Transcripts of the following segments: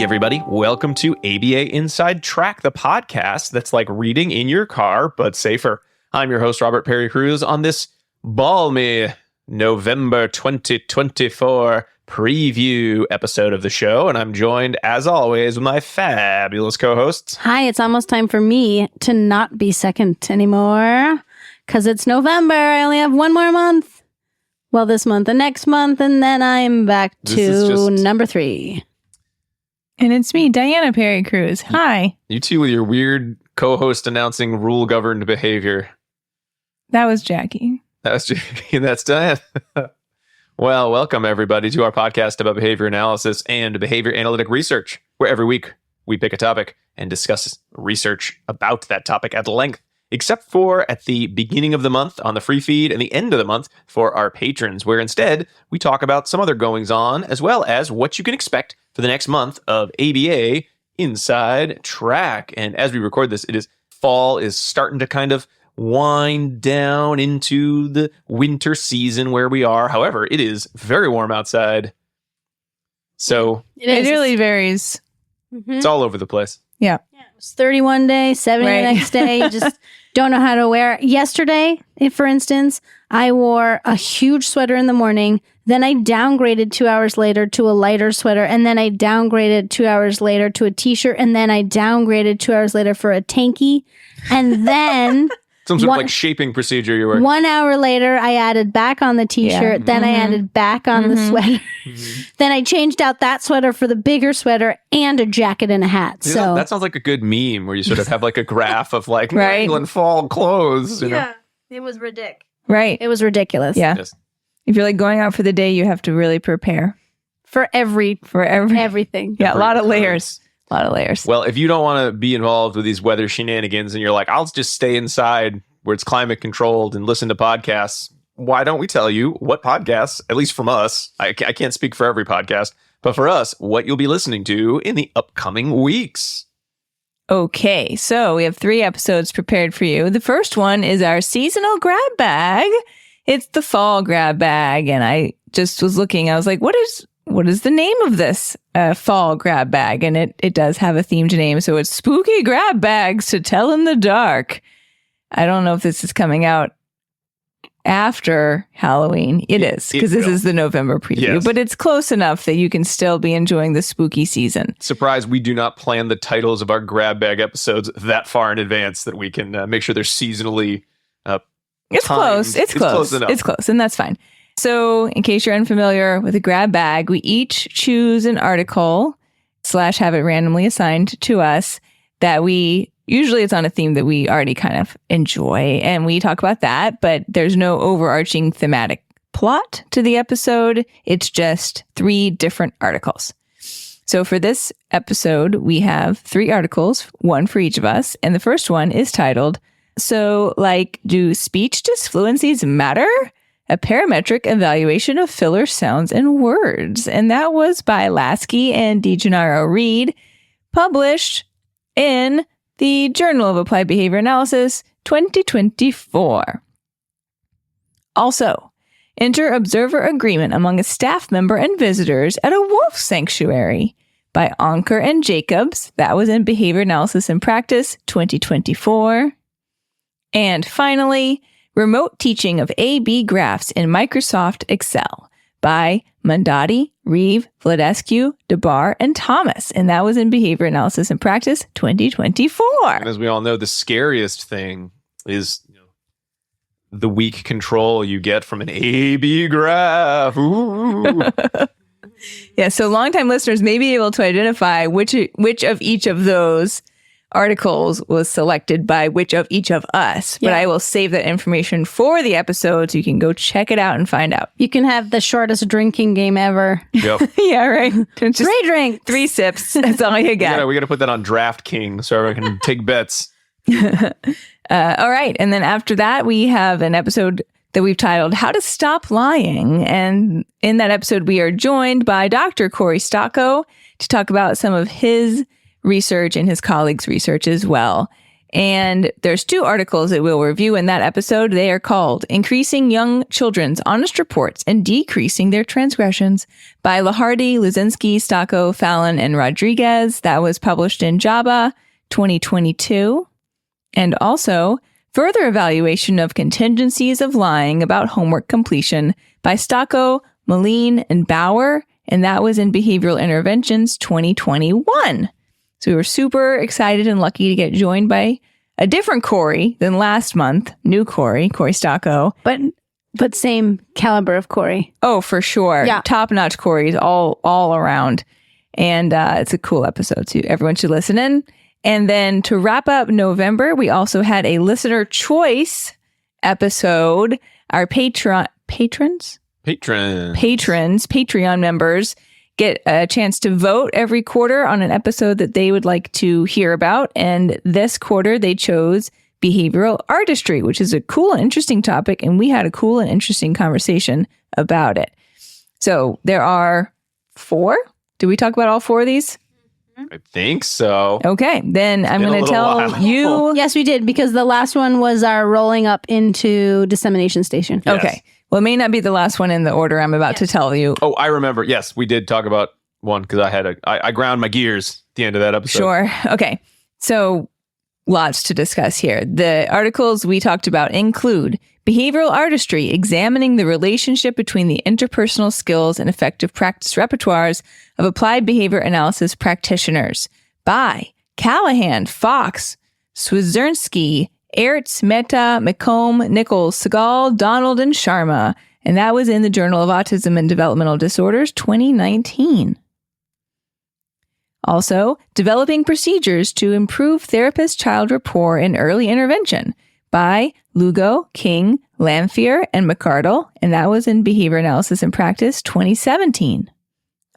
Hey, everybody. Welcome to ABA Inside Track, the podcast that's like reading in your car, but safer. I'm your host, Robert Perry Cruz, on this balmy November 2024 preview episode of the show. And I'm joined, as always, with my fabulous co-hosts. Hi, it's almost time for me to not be second anymore because it's November. I only have one more month. Well, this month and next month, and then I'm back to number 3. And it's me, Diana Perry Cruz. Hi. You two with your weird co-host announcing rule-governed behavior. That was Jackie. That's Jackie. That's Diana. Well, welcome everybody to our podcast about behavior analysis and behavior analytic research, where every week we pick a topic and discuss research about that topic at length, except for at the beginning of the month on the free feed and the end of the month for our patrons, where instead we talk about some other goings-on as well as what you can expect for the next month of ABA Inside Track. And as we record this, fall is starting to kind of wind down into the winter season where we are. However, it is very warm outside. So it really varies. Mm-hmm. It's all over the place. Yeah. It was 31 day, 70 the next day. You just don't know how to wear it. Yesterday, for instance, I wore a huge sweater in the morning. Then I downgraded 2 hours later to a lighter sweater. And then I downgraded 2 hours later to a t-shirt. And then I downgraded 2 hours later for a tanky. And then some sort of like shaping procedure you were. 1 hour later, I added back on the t-shirt. Yeah. Then I added back on the sweater. Then I changed out that sweater for the bigger sweater and a jacket and a hat. Yeah, so that sounds like a good meme where you sort of have like a graph of like New England fall clothes. You know? It was ridiculous. Right. It was ridiculous. Yeah. Yes. If you're like going out for the day, you have to really prepare for everything. Yeah, a lot of layers. A lot of layers. Well, if you don't want to be involved with these weather shenanigans and you're like, I'll just stay inside where it's climate controlled and listen to podcasts, why don't we tell you what podcasts, at least from us, I can't speak for every podcast, but for us, what you'll be listening to in the upcoming weeks. Okay, so we have 3 episodes prepared for you. The first one is our seasonal grab bag. It's the fall grab bag. And I just was looking, I was like, what is the name of this fall grab bag? And it does have a themed name. So it's Spooky Grab Bags to Tell in the Dark. I don't know if this is coming out after Halloween. It is, because this is the November preview, but it's close enough that you can still be enjoying the spooky season. Surprise, we do not plan the titles of our grab bag episodes that far in advance that we can make sure they're seasonally It's close. It's close. It's close, and that's fine. So in case you're unfamiliar with a grab bag, we each choose an article / have it randomly assigned to us that usually it's on a theme that we already kind of enjoy, and we talk about that, but there's no overarching thematic plot to the episode. It's just 3 different articles. So for this episode, we have 3 articles, 1 for each of us, and the first one is titled, So, do speech disfluencies matter? A parametric evaluation of filler sounds and words. And that was by Lasky and DeGennaro Reed, published in the Journal of Applied Behavior Analysis 2024. Also, Interobserver agreement among a staff member and visitors at a wolf sanctuary by Ackner and Jacobs. That was in Behavior Analysis and Practice 2024. And finally, remote teaching of A/B graphs in Microsoft Excel by Mondati, Reeve, Vladescu, DeBar, and Thomas. And that was in Behavior Analysis and Practice 2024. And as we all know, the scariest thing is the weak control you get from an A/B graph. Ooh. Yeah, so longtime listeners may be able to identify which of each of those articles was selected by which of each of us, but I will save that information for the episode so you can go check it out and find out. You can have the shortest drinking game ever. Yep. Yeah, right. Just 3 drinks. 3 sips. That's all you get. We got to put that on DraftKings so I can take bets. All right. And then after that, we have an episode that we've titled How to Stop Lying. And in that episode, we are joined by Dr. Corey Stocco to talk about some of his research and his colleagues' research as well. And there's 2 articles that we'll review in that episode. They are called Increasing Young Children's Honest Reports and Decreasing Their Transgressions by Lahardy, Luzinski, Stocco, Fallon, and Rodriguez. That was published in JABA 2022. And also, Further Evaluation of Contingencies of Lying About Homework Completion by Stocco, Moline, and Bauer. And that was in Behavioral Interventions 2021. So we were super excited and lucky to get joined by a different Corey than last month. New Corey Stocco. But same caliber of Corey. Oh, for sure. Yeah. Top-notch Corey's all around. And it's a cool episode, too. Everyone should listen in. And then to wrap up November, we also had a listener choice episode. Our patrons, Patreon members get a chance to vote every quarter on an episode that they would like to hear about. And this quarter, they chose behavioral artistry, which is a cool and interesting topic. And we had a cool and interesting conversation about it. So there are 4. Did we talk about all 4 of these? I think so. Okay, then I'm going to tell you. Yes, we did, because the last one was our rolling up into dissemination station. Yes. Okay. Well, it may not be the last one in the order I'm about to tell you. Oh, I remember. Yes, we did talk about one because I ground my gears at the end of that episode. Sure. Okay. So lots to discuss here. The articles we talked about include Behavioral Artistry, Examining the Relationship Between the Interpersonal Skills and Effective Practice Repertoires of Applied Behavior Analysis Practitioners by Callahan, Fox, Swizernsky, Ertz, Mehta, McComb, Nichols, Segal, Donald, and Sharma. And that was in the Journal of Autism and Developmental Disorders 2019. Also, Developing Procedures to Improve Therapist-Child Rapport in Early Intervention by Lugo, King, Lamphere, and McCardle, and that was in Behavior Analysis and Practice 2017.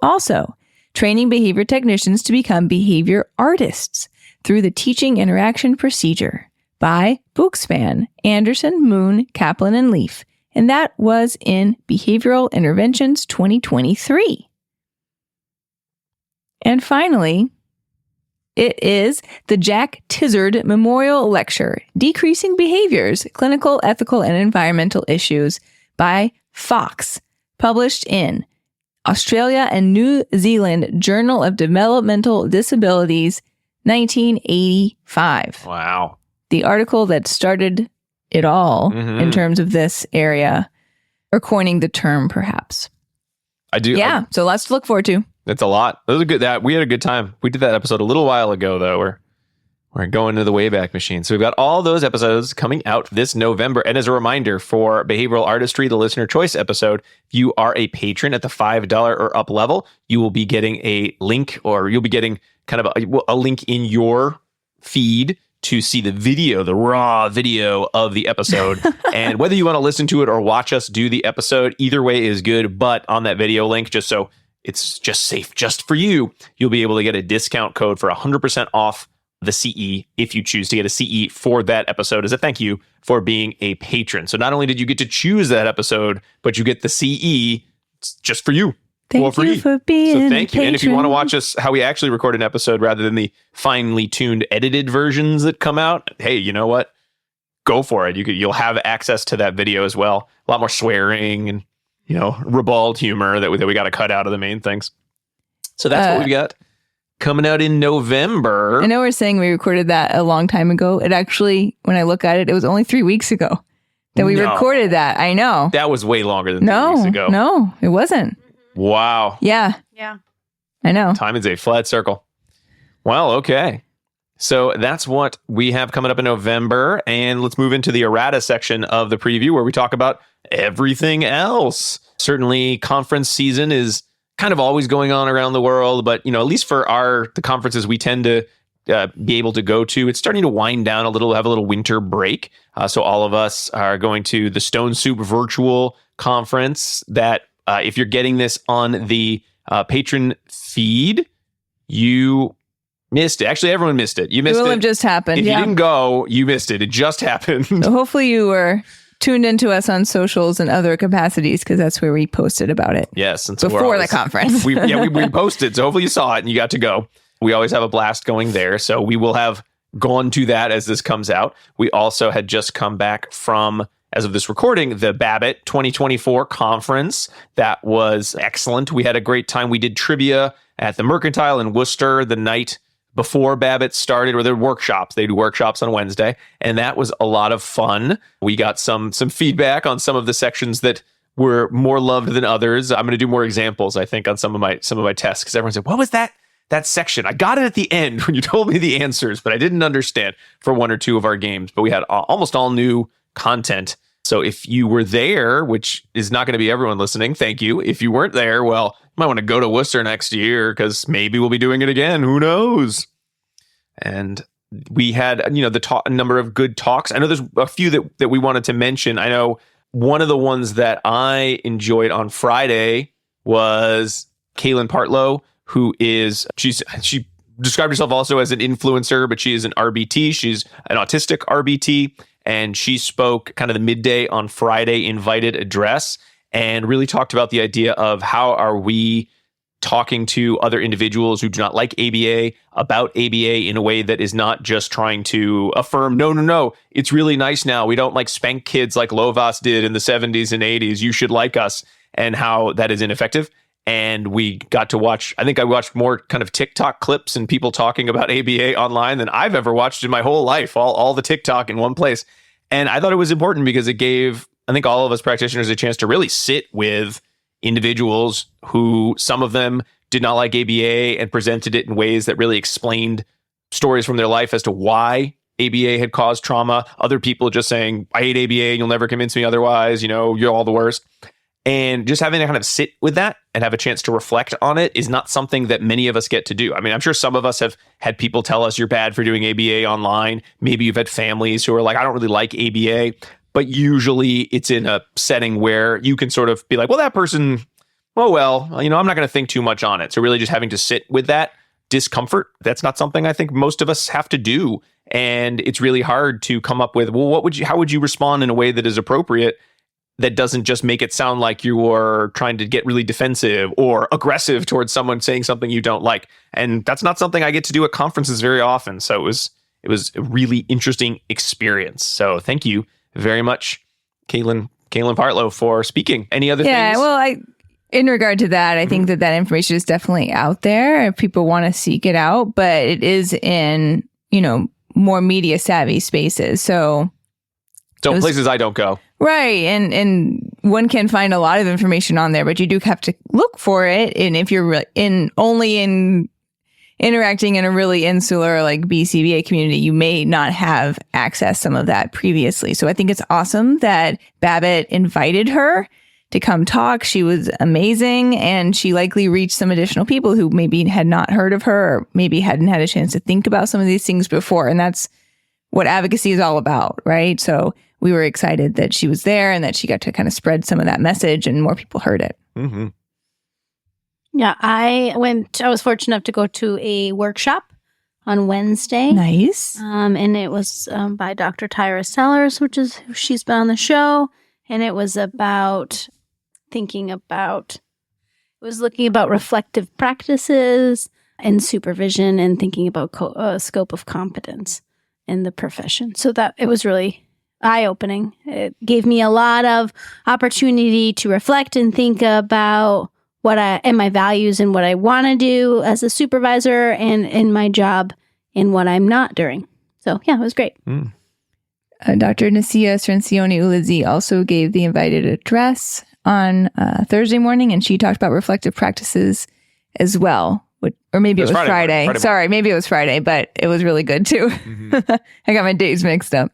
Also, Training Behavior Technicians to Become Behavior Artists through the Teaching Interaction Procedure by Bookspan, Anderson, Moon, Kaplan, and Leaf, and that was in Behavioral Interventions 2023. And finally, it is the Jack Tizard Memorial Lecture, Decreasing Behaviors, Clinical, Ethical, and Environmental Issues by Fox, published in Australia and New Zealand Journal of Developmental Disabilities, 1985. Wow. The article that started it all in terms of this area, or coining the term, perhaps. I do. Yeah, so lots to look forward to. It's a lot. Those are good. We had a good time. We did that episode a little while ago, though. We're going to the Wayback Machine. So we've got all those episodes coming out this November. And as a reminder for Behavioral Artistry, the listener choice episode, if you are a patron at the $5 or up level, you will be getting a link, or you'll be getting kind of a link in your feed to see the video, the raw video of the episode. And whether you want to listen to it or watch us do the episode, either way is good. But on that video link, just so it's just safe just for you, you'll be able to get a discount code for 100% off the CE if you choose to get a CE for that episode as a thank you for being a patron. So not only did you get to choose that episode, but you get the CE just for you. Thank you for being so thank you. patron. And if you want to watch us how we actually record an episode rather than the finely tuned edited versions that come out, hey, you know what? Go for it. You'll have access to that video as well. A lot more swearing and ribald humor that we got to cut out of the main things. So that's what we got coming out in November. I know we're saying we recorded that a long time ago. It actually, when I look at it, it was only 3 weeks ago that we recorded that. I know. That was way longer than 3 weeks ago. No, it wasn't. Wow. Yeah. I know. Time is a flat circle. Well, okay. So that's what we have coming up in November. And let's move into the errata section of the preview where we talk about everything else. Certainly conference season is kind of always going on around the world, but at least for the conferences we tend to be able to go to, it's starting to wind down a little, have a little winter break. So all of us are going to the Stone Soup virtual conference that if you're getting this on the patron feed, you missed it. Actually, everyone missed it. You missed it. It will have just happened. If you didn't go, you missed it. It just happened. So hopefully you were tuned into us on socials and other capacities, because that's where we posted about it. Yes. And so before the conference. we posted. So hopefully you saw it and you got to go. We always have a blast going there. So we will have gone to that as this comes out. We also had just come back from, as of this recording, the Babbitt 2024 conference. That was excellent. We had a great time. We did trivia at the Mercantile in Worcester the night before Babbitt started, or their workshops. They do workshops on Wednesday, and that was a lot of fun. We got some feedback on some of the sections that were more loved than others. I'm going to do more examples, I think, on some of my tests, because everyone said, "What was that section? I got it at the end when you told me the answers, but I didn't understand," for one or two of our games. But we had almost all new content. So if you were there, which is not going to be everyone listening, thank you. If you weren't there, well, you might want to go to Worcester next year, because maybe we'll be doing it again. Who knows? And we had, a number of good talks. I know there's a few that we wanted to mention. I know one of the ones that I enjoyed on Friday was Kaylin Partlow, who she described herself also as an influencer, but she is an RBT. She's an autistic RBT. And she spoke kind of the midday on Friday invited address and really talked about the idea of how are we talking to other individuals who do not like ABA about ABA in a way that is not just trying to affirm, no, it's really nice now. We don't like spank kids like Lovas did in the 70s and 80s. You should like us, and how that is ineffective. And we got to watch, I think I watched more kind of TikTok clips and people talking about ABA online than I've ever watched in my whole life, all the TikTok in one place. And I thought it was important because it gave, I think, all of us practitioners a chance to really sit with individuals who, some of them did not like ABA, and presented it in ways that really explained stories from their life as to why ABA had caused trauma. Other people just saying, I hate ABA and you'll never convince me otherwise, you're all the worst. And just having to kind of sit with that and have a chance to reflect on it is not something that many of us get to do. I mean, I'm sure some of us have had people tell us you're bad for doing ABA online. Maybe you've had families who are like, I don't really like ABA. But usually it's in a setting where you can sort of be like, well, that person, I'm not going to think too much on it. So really just having to sit with that discomfort, that's not something I think most of us have to do. And it's really hard to come up with, well, how would you respond in a way that is appropriate, that doesn't just make it sound like you are trying to get really defensive or aggressive towards someone saying something you don't like. And that's not something I get to do at conferences very often. So it was a really interesting experience. So thank you very much, Kaylin Partlow, for speaking. Any other things? Yeah, well, in regard to that, I think that information is definitely out there if people want to seek it out, but it is in, more media savvy spaces. So places I don't go. Right. And one can find a lot of information on there, but you do have to look for it. And if you're only interacting in a really insular like BCBA community, you may not have accessed some of that previously. So I think it's awesome that Babbitt invited her to come talk. She was amazing, and she likely reached some additional people who maybe had not heard of her, or maybe hadn't had a chance to think about some of these things before. And that's what advocacy is all about, right? So we were excited that she was there and that she got to kind of spread some of that message and more people heard it. Mm-hmm. Yeah, I was fortunate enough to go to a workshop on Wednesday. Nice. And it was by Dr. Tyra Sellers, she's been on the show. And it was about looking about reflective practices and supervision, and thinking about scope of competence in the profession. So that it was really eye-opening. It gave me a lot of opportunity to reflect and think about and my values and what I want to do as a supervisor and in my job and what I'm not doing. So yeah, it was great. Dr. Nasia Strancioni Ulizzi also gave the invited address on Thursday morning, and she talked about reflective practices as well. Or maybe it was Friday. Sorry, maybe it was Friday, but it was really good too. Mm-hmm. I got my days mixed up.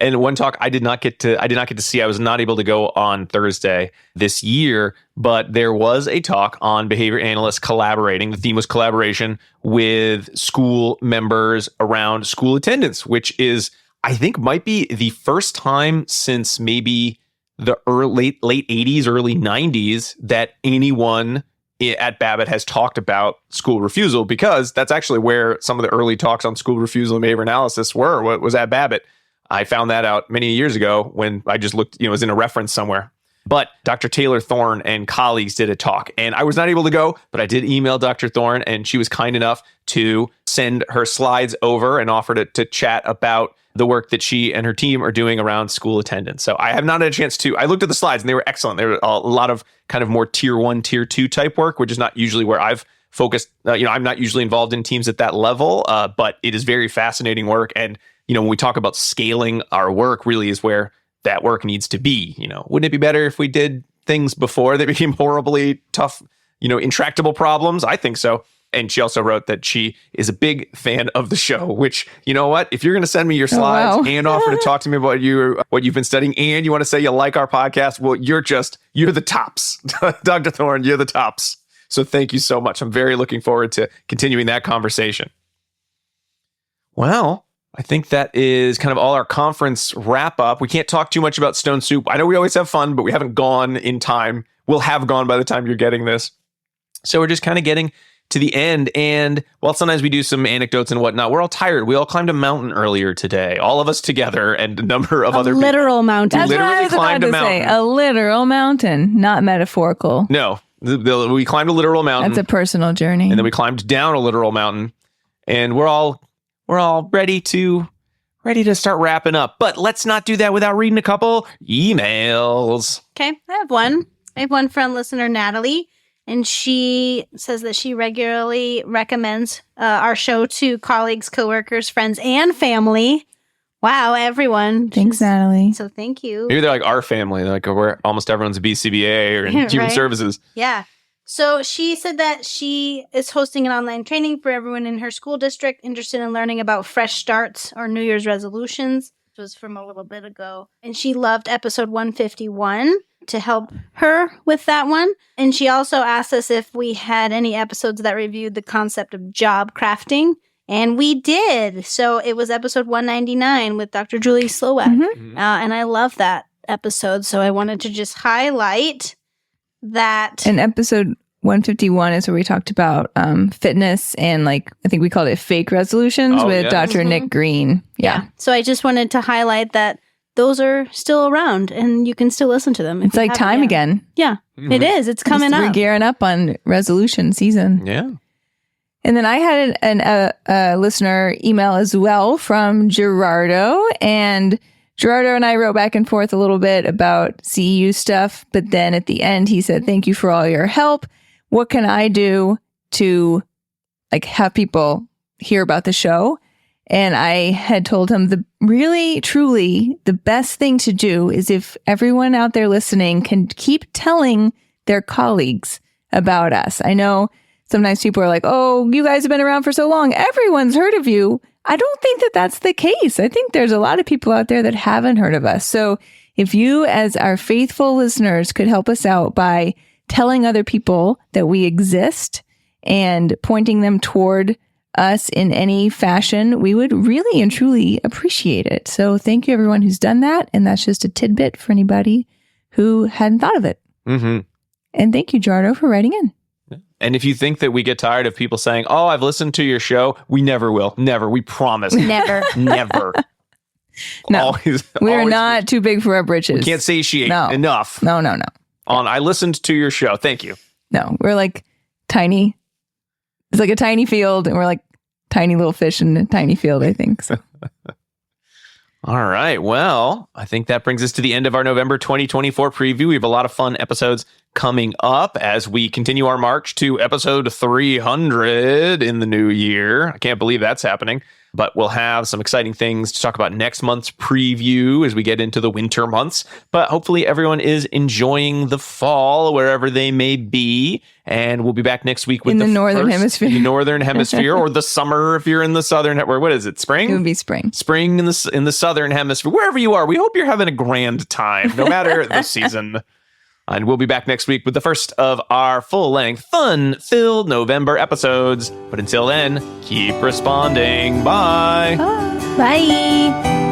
And one talk I did not get to see. I was not able to go on Thursday this year, but there was a talk on behavior analysts collaborating. The theme was collaboration with school members around school attendance, which is, I think, might be the first time since maybe the late 80s, early 90s that anyone at Babbitt has talked about school refusal, because that's actually where some of the early talks on school refusal and behavior analysis was at Babbitt. I found that out many years ago when I just looked, it was in a reference somewhere. But Dr. Taylor Thorne and colleagues did a talk, and I was not able to go, but I did email Dr. Thorne, and she was kind enough to send her slides over and offer to chat about the work that she and her team are doing around school attendance. So I have not had a chance to. I looked at the slides, and they were excellent. There were a lot of kind of more tier 1, tier 2 type work, which is not usually where I've focused. I'm not usually involved in teams at that level, but it is very fascinating work. And, when we talk about scaling our work, really is where that work needs to be. Wouldn't it be better if we did things before they became horribly tough, intractable problems? I think so. And she also wrote that she is a big fan of the show, which, you know what? If you're going to send me your slides and offer to talk to me about what you've been studying, and you want to say you like our podcast, well, you're the tops. Dr. Thorne, you're the tops. So thank you so much. I'm very looking forward to continuing that conversation. Well, I think that is kind of all our conference wrap up. We can't talk too much about Stone Soup. I know we always have fun, but we haven't gone in time. We'll have gone by the time you're getting this. So we're just kind of getting to the end. And while sometimes we do some anecdotes and whatnot, we're all tired. We all climbed a mountain earlier today, all of us together, and a number of other people. Literal mountain. That's what I was about to say. A literal mountain, not metaphorical. No, we climbed a literal mountain. That's a personal journey. And then we climbed down a literal mountain, and we're all ready to start wrapping up. But let's not do that without reading a couple emails. Okay, I have one. I have one from listener Natalie, and she says that she regularly recommends our show to colleagues, coworkers, friends, and family. Wow, everyone. Thanks, Natalie. So thank you. Maybe they're like our family. They're like where almost everyone's a BCBA or in human services. Yeah. So she said that she is hosting an online training for everyone in her school district interested in learning about fresh starts or New Year's resolutions. It was from a little bit ago. And she loved episode 151 to help her with that one. And she also asked us if we had any episodes that reviewed the concept of job crafting. And we did. So it was episode 199 with Dr. Julie Slowak. Mm-hmm. And I love that episode. So I wanted to just highlight that. And episode 151 is where we talked about fitness and I think we called it fake resolutions with Dr. Nick Green. Yeah. So I just wanted to highlight that those are still around and you can still listen to them. It's like time again. Yeah, it is. It's coming up. We're gearing up on resolution season. Yeah. And then I had a listener email as well from Gerardo, and Gerardo and I wrote back and forth a little bit about CEU stuff, but then at the end he said, "Thank you for all your help. What can I do to have people hear about the show?" And I had told him truly the best thing to do is if everyone out there listening can keep telling their colleagues about us. I know sometimes people are like, "Oh, you guys have been around for so long. Everyone's heard of you." I don't think that that's the case. I think there's a lot of people out there that haven't heard of us. So if you, as our faithful listeners, could help us out by telling other people that we exist and pointing them toward us in any fashion, we would really and truly appreciate it. So thank you, everyone who's done that. And that's just a tidbit for anybody who hadn't thought of it. Mm-hmm. And thank you, Jardo, for writing in. And if you think that we get tired of people saying, "Oh, I've listened to your show," we never will. Never. We promise. Never. Never. No. We're not too big for our britches. We can't satiate enough. No. I listened to your show. Thank you. No, we're like tiny. It's like a tiny field, and we're like tiny little fish in a tiny field, I think. So. All right. Well, I think that brings us to the end of our November 2024 preview. We have a lot of fun episodes coming up as we continue our march to episode 300 in the new year. I can't believe that's happening. But we'll have some exciting things to talk about next month's preview as we get into the winter months. But hopefully everyone is enjoying the fall wherever they may be. And we'll be back next week with the northern hemisphere. The northern hemisphere, or the summer if you're in the southern. What is it? Spring? It would be spring. Spring in the southern hemisphere. Wherever you are, we hope you're having a grand time, no matter the season. And we'll be back next week with the first of our full-length, fun-filled November episodes. But until then, keep responding. Bye. Bye.